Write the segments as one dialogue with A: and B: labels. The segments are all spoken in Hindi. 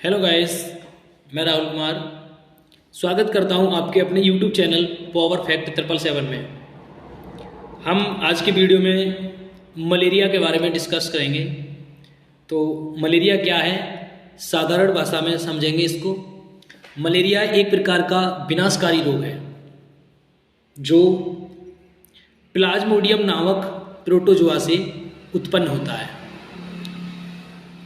A: हेलो गाइस, मैं राहुल कुमार स्वागत करता हूं आपके अपने यूट्यूब चैनल पावर फैक्ट 777 में। हम आज की वीडियो में मलेरिया के बारे में डिस्कस करेंगे। तो मलेरिया क्या है, साधारण भाषा में समझेंगे इसको। मलेरिया एक प्रकार का विनाशकारी रोग है जो प्लाज्मोडियम नामक प्रोटोजोआ से उत्पन्न होता है।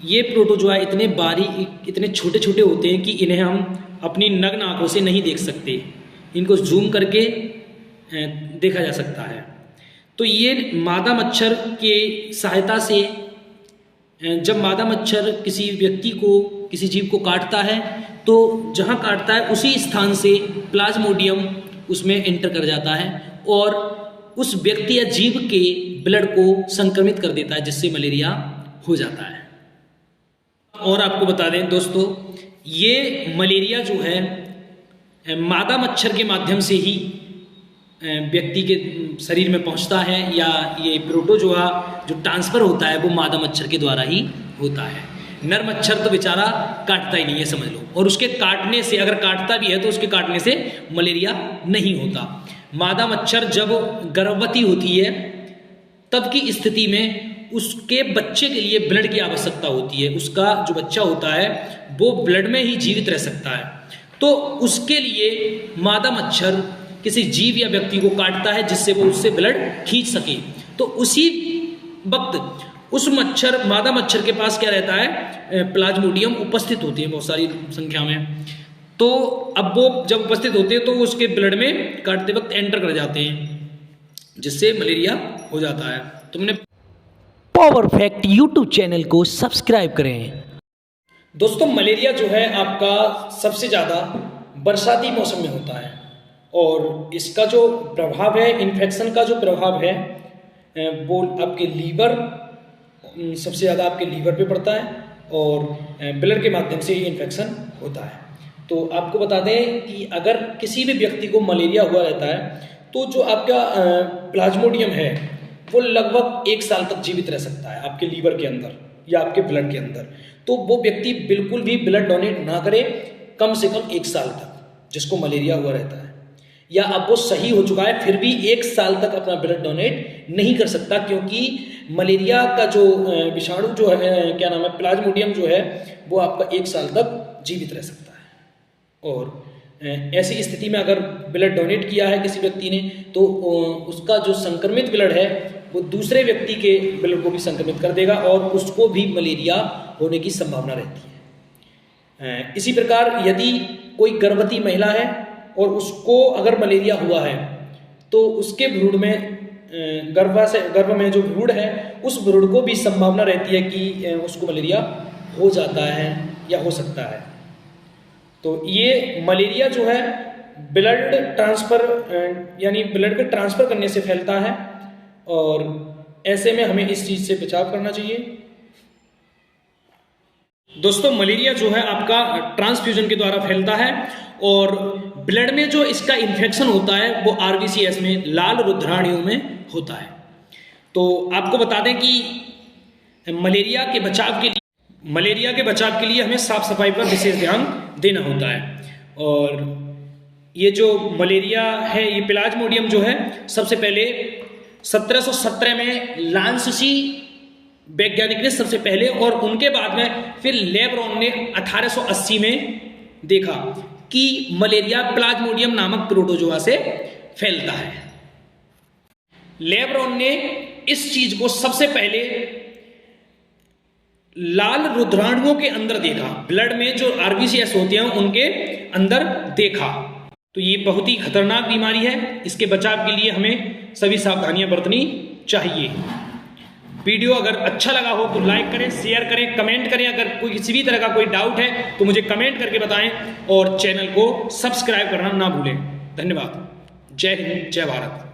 A: ये प्रोटोजोआ इतने बारीक, इतने छोटे छोटे होते हैं कि इन्हें हम अपनी नग्न आंखों से नहीं देख सकते। इनको जूम करके देखा जा सकता है। तो ये मादा मच्छर के सहायता से, जब मादा मच्छर किसी व्यक्ति को, किसी जीव को काटता है तो जहाँ काटता है उसी स्थान से प्लाज्मोडियम उसमें एंटर कर जाता है और उस व्यक्ति या जीव के ब्लड को संक्रमित कर देता है, जिससे मलेरिया हो जाता है। और आपको बता दें दोस्तों, ये मलेरिया जो है मादा मच्छर के माध्यम से ही व्यक्ति के शरीर में पहुंचता है, या ये प्रोटोजोआ जो ट्रांसफ़र होता है वो मादा मच्छर के द्वारा ही होता है। नर मच्छर तो बेचारा काटता ही नहीं है, समझ लो। और उसके काटने से, अगर काटता भी है तो उसके काटने से मलेरिया नहीं होता। मादा मच्छर जब गर्भवती होती है तब की स्थिति में उसके बच्चे के लिए ब्लड की आवश्यकता होती है। उसका जो बच्चा होता है वो ब्लड में ही जीवित रह सकता है। तो उसके लिए मादा मच्छर किसी जीव या व्यक्ति को काटता है जिससे वो उससे ब्लड खींच सके। तो उसी वक्त उस मादा मच्छर के पास क्या रहता है, प्लाज्मोडियम उपस्थित होती है बहुत सारी संख्या में। तो अब वो जब उपस्थित होते हैं तो उसके ब्लड में काटते वक्त एंटर कर जाते हैं, जिससे मलेरिया हो जाता है। तुमने
B: पावर फैक्ट यूट्यूब चैनल को सब्सक्राइब करें।
A: दोस्तों, मलेरिया जो है आपका सबसे ज़्यादा बरसाती मौसम में होता है और इसका जो प्रभाव है, इन्फेक्शन का जो प्रभाव है वो आपके लीवर, सबसे ज़्यादा आपके लीवर पे पड़ता है और ब्लड के माध्यम से ये इन्फेक्शन होता है। तो आपको बता दें कि अगर किसी भी व्यक्ति को मलेरिया हुआ रहता है तो जो आपका प्लाज्मोडियम है वो लगभग 1 साल तक जीवित रह सकता है आपके लीवर के अंदर या आपके ब्लड के अंदर। तो वो व्यक्ति बिल्कुल भी ब्लड डोनेट ना करे कम से कम 1 साल तक, जिसको मलेरिया हुआ रहता है। या अब वो सही हो चुका है फिर भी 1 साल तक अपना ब्लड डोनेट नहीं कर सकता, क्योंकि मलेरिया का जो विषाणु जो है, क्या नाम है, प्लाज्मोडियम जो है वो आपका 1 साल तक जीवित रह सकता है। और ऐसी स्थिति में अगर ब्लड डोनेट किया है किसी व्यक्ति ने तो उसका जो संक्रमित ब्लड है वो दूसरे व्यक्ति के ब्लड को भी संक्रमित कर देगा और उसको भी मलेरिया होने की संभावना रहती है। इसी प्रकार यदि कोई गर्भवती महिला है और उसको अगर मलेरिया हुआ है तो उसके भ्रूण में, गर्भ में जो भ्रूण है उस भ्रूण को भी संभावना रहती है कि उसको मलेरिया हो जाता है या हो सकता है। तो ये मलेरिया जो है ब्लड ट्रांसफ़र, यानी ब्लड के ट्रांसफ़र करने से फैलता है और ऐसे में हमें इस चीज़ से बचाव करना चाहिए। दोस्तों, मलेरिया जो है आपका ट्रांसफ्यूजन के द्वारा फैलता है और ब्लड में जो इसका इन्फेक्शन होता है वो RBCS में, लाल रुधिराणुओं में होता है। तो आपको बता दें कि मलेरिया के बचाव के लिए हमें साफ सफाई पर विशेष ध्यान देना होता है। और ये जो मलेरिया है, ये प्लाज्मोडियम जो है, सबसे पहले 1717 में लांससी वैज्ञानिक ने सबसे पहले, और उनके बाद में फिर लेब्रॉन ने 1880 में देखा कि मलेरिया प्लाज्मोडियम नामक प्रोटोजोआ से फैलता है। लेब्रॉन ने इस चीज को सबसे पहले लाल रुधिराणुओं के अंदर देखा, ब्लड में जो RBCS होते हैं उनके अंदर देखा। तो ये बहुत ही खतरनाक बीमारी है। इसके बचाव के लिए हमें सभी सावधानियां बरतनी चाहिए। वीडियो अगर अच्छा लगा हो तो लाइक करें, शेयर करें, कमेंट करें। अगर कोई किसी भी तरह का कोई डाउट है तो मुझे कमेंट करके बताएं और चैनल को सब्सक्राइब करना ना भूलें। धन्यवाद। जय हिंद, जय भारत।